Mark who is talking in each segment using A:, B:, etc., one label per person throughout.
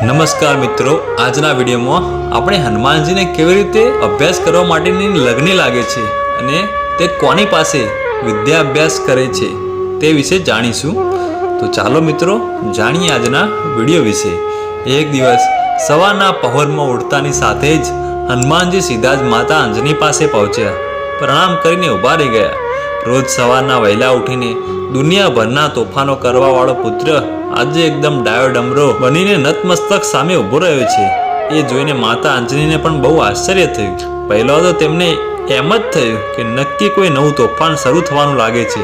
A: નમસ્કાર મિત્રો, આજના વિડીયોમાં આપણે હનુમાનજીને કેવી રીતે અભ્યાસ કરવા માટેની લગની લાગે છે અને તે કોની પાસે વિદ્યા અભ્યાસ કરે છે તે વિશે જાણીશું. તો ચાલો મિત્રો જાણીએ આજના વિડીયો વિશે. એક દિવસ સવારના પહોરમાં ઉઠતાની સાથે જ હનુમાનજી સીધા જ માતા અંજની પાસે પહોંચ્યા. પ્રણામ કરીને ઊભા રહી ગયા. રોજ સવારના વહેલા ઉઠીને દુનિયાભરના તોફાનો કરવાવાળો પુત્ર આજે એકદમ ડાયો ડમરો બનીને નતમસ્તક સામે ઊભો રહ્યો છે. એ જોઈને માતા અંજનીને પણ બહુ આશ્ચર્ય થયું. પહેલા તો તેમને એમ જ થયું કે નક્કી કોઈ નવું તોફાન શરૂ થવાનું લાગે છે,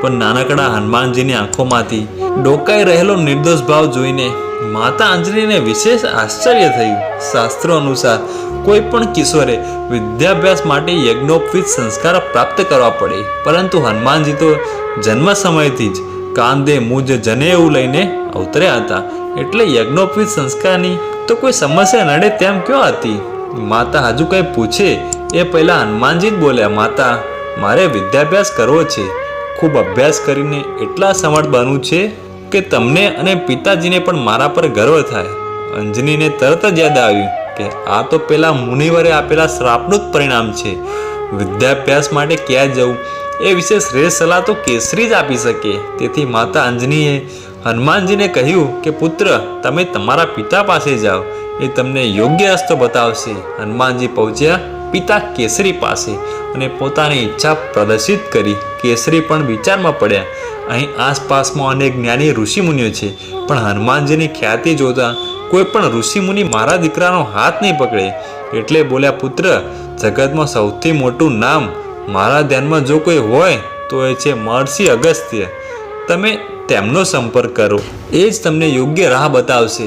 A: પણ નાનકડા હનુમાનજીની આંખોમાંથી ડોકાઈ રહેલો નિર્દોષ ભાવ જોઈને માતા અંજનીને વિશેષ આશ્ચર્ય થયું. શાસ્ત્રો અનુસાર કોઈ પણ કિશોરે વિદ્યાભ્યાસ માટે યજ્ઞોપવિત સંસ્કાર પ્રાપ્ત કરવા પડે, પરંતુ હનુમાનજી તો જન્મ સમયથી જ કાંદે મુજ જનેવું લઈને અવતર્યા હતા, એટલે યજ્ઞોપવિત સંસ્કારની તો કોઈ સમસ્યા નડે તેમ ક્યાં હતી. માતા હજુ કંઈ પૂછે એ પહેલા હનુમાનજી જ બોલ્યા, માતા, મારે વિદ્યાભ્યાસ કરવો છે. ખૂબ અભ્યાસ કરીને એટલા સમર્થ બનવું છે કે તમને અને પિતાજીને પણ મારા પર ગર્વ થાય. અંજનીને તરત જ યાદ આવ્યું કે આ તો પેલા મુનિવરે આપેલા શ્રાપનું જ પરિણામ છે. વિદ્યાભ્યાસ માટે ક્યાં જવું એ વિશે શ્રેષ્ઠ સલાહ તો કેસરી જ આપી શકે. તેથી માતા અંજનીએ હનુમાનજીને કહ્યું કે પુત્ર, તમે તમારા પિતા પાસે જાઓ, એ તમને યોગ્ય રસ્તો બતાવશે. હનુમાનજી પહોંચ્યા પિતા કેસરી પાસે અને પોતાની ઈચ્છા પ્રદર્શિત કરી. કેસરી પણ વિચારમાં પડ્યા. અહીં આસપાસમાં અનેક જ્ઞાની ઋષિમુનિઓ છે, પણ હનુમાનજીની ખ્યાતિ જોતા કોઈ પણ ઋષિમુનિ મારા દીકરાનો હાથ નહીં પકડે. એટલે બોલ્યા, પુત્ર, જગતમાં સૌથી મોટું નામ મારા ધ્યાનમાં જો કોઈ હોય તો એ છે મહર્ષિ અગસ્ત્ય. તમે તેમનો સંપર્ક કરો, એ જ તમને યોગ્ય રાહ બતાવશે.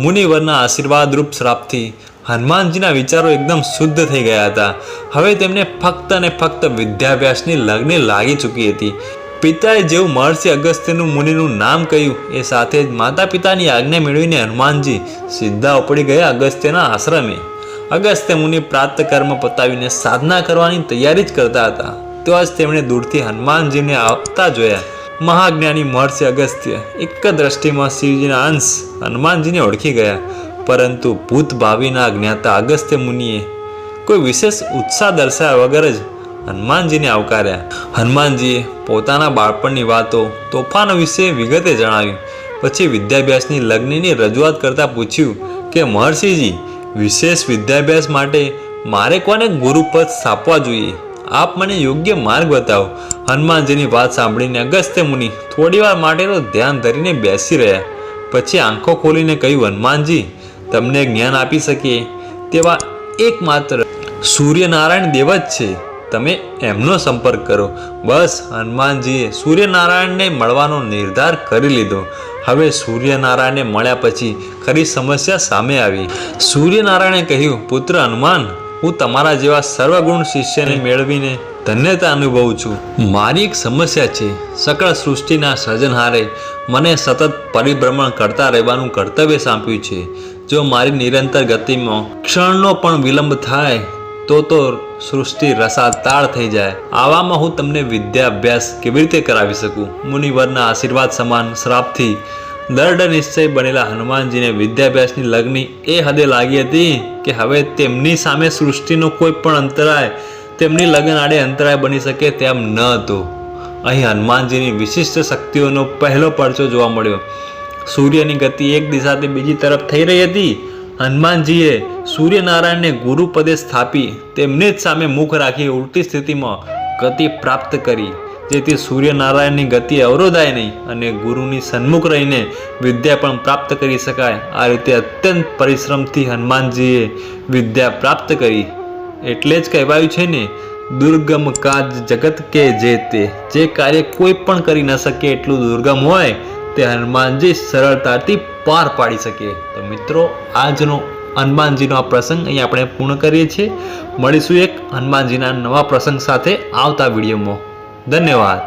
A: મુનિવરના આશીર્વાદરૂપ શ્રાપથી હનુમાનજીના વિચારો એકદમ શુદ્ધ થઈ ગયા હતા. હવે તેમને ફક્ત અને ફક્ત વિદ્યાભ્યાસની લગ્ન લાગી ચૂકી હતી. પિતાએ જેવું મહર્ષિ અગસ્ત્યનું મુનિનું નામ કહ્યું, એ સાથે જ માતા પિતાની આજ્ઞા મેળવીને હનુમાનજી સીધા ઉપડી ગયા અગસ્ત્યના આશ્રમે. અગસ્ત્ય મુનિ પ્રાપ્ત કર્મ પતાવીને સાધના કરવાની તૈયારી જ કરતા હતા. તો જ તેમણે દૂરથી હનુમાનજીને આવતા જોયા. મહાજ્ઞાની મહર્ષિ અગસ્ત્ય એક દ્રષ્ટિમાં શિવજીના અંશ હનુમાનજીને ઓળખી ગયા, પરંતુ ભૂત ભાવિના જ્ઞાતા અગસ્ત્ય મુનિએ કોઈ વિશેષ ઉત્સાહ દર્શાવ્યા વગર જ હનુમાનજીને આવકાર્યા. હનુમાનજીએ પોતાના બાળપણની વાતો, તોફાનો વિશે વિગતે જણાવ્યું. પછી વિદ્યાભ્યાસની લગ્નની રજૂઆત કરતાં પૂછ્યું કે મહર્ષિજી, વિશેષ વિદ્યાભ્યાસ માટે મારે કોને ગુરુપદ સ્થાપવા જોઈએ? આપ મને યોગ્ય માર્ગ બતાવો. હનુમાનજીની વાત સાંભળીને અગસ્ત્ય મુનિ થોડીવાર માટે તો ધ્યાન ધરીને બેસી રહ્યા. પછી આંખો ખોલીને કહ્યું, હનુમાનજી, તમને જ્ઞાન આપી શકે તેવા એકમાત્ર સૂર્યનારાયણ દેવ જ છે. તમે એમનો સંપર્ક કરો. બસ હનુમાનજીએ સૂર્યનારાયણને મળવાનો નિર્ધાર કરી લીધો. હવે સૂર્યનારાયણને મળ્યા પછી ખરી સમસ્યા સામે આવી. સૂર્યનારાયણે કહ્યું, પુત્ર હનુમાન, હું તમારા જેવા સર્વગુણ શિષ્યને મેળવીને ધન્યતા અનુભવું છું. મારી એક સમસ્યા છે. સકળ સૃષ્ટિના સર્જનહારે મને સતત પરિભ્રમણ કરતા રહેવાનું કર્તવ્ય સોંપ્યું છે. જો મારી નિરંતર ગતિમાં ક્ષણનો પણ વિલંબ થાય તો સૃષ્ટિ રસાતાળ થઈ જાય. આવામાં હું તમને વિદ્યા અભ્યાસ કેવી રીતે કરાવી શકું? મુનિવરના આશીર્વાદ સમાન શ્રાપથી દૃઢ નિશ્ચય બનેલા હનુમાનજીને વિદ્યાભ્યાસની લગ્ન એ હદે લાગી હતી કે હવે તેમની સામે સૃષ્ટિનો કોઈ પણ અંતરાય તેમની લગ્ન આડે અંતરાય બની શકે તેમ ન હતો. અહીં હનુમાનજીની વિશિષ્ટ શક્તિઓનો પહેલો પરચો જોવા મળ્યો. સૂર્યની ગતિ એક દિશાથી બીજી તરફ થઈ રહી હતી. હનુમાનજીએ સૂર્યનારાયણને ગુરુપદે સ્થાપી તેમની જ સામે મુખ રાખી ઉલટી સ્થિતિમાં ગતિ પ્રાપ્ત કરી, જેથી સૂર્યનારાયણની ગતિ અવરોધાય નહીં અને ગુરુની સન્મુખ રહીને વિદ્યા પણ પ્રાપ્ત કરી શકાય. આ રીતે અત્યંત પરિશ્રમથી હનુમાનજીએ વિદ્યા પ્રાપ્ત કરી. એટલે જ કહેવાયું છે ને, દુર્ગમ કાજ જગત કે જેતે. જે કાર્ય કોઈ પણ કરી ન શકે એટલું દુર્ગમ હોય તે હનુમાનજી સરળતાથી પાર પાડી શકે. તો મિત્રો, આજનો હનુમાનજીનો આ પ્રસંગ અહીં આપણે પૂર્ણ કરીએ છીએ. મળીશું એક હનુમાનજીના નવા પ્રસંગ સાથે આવતા વિડીયોમાં. ધન્યવાદ.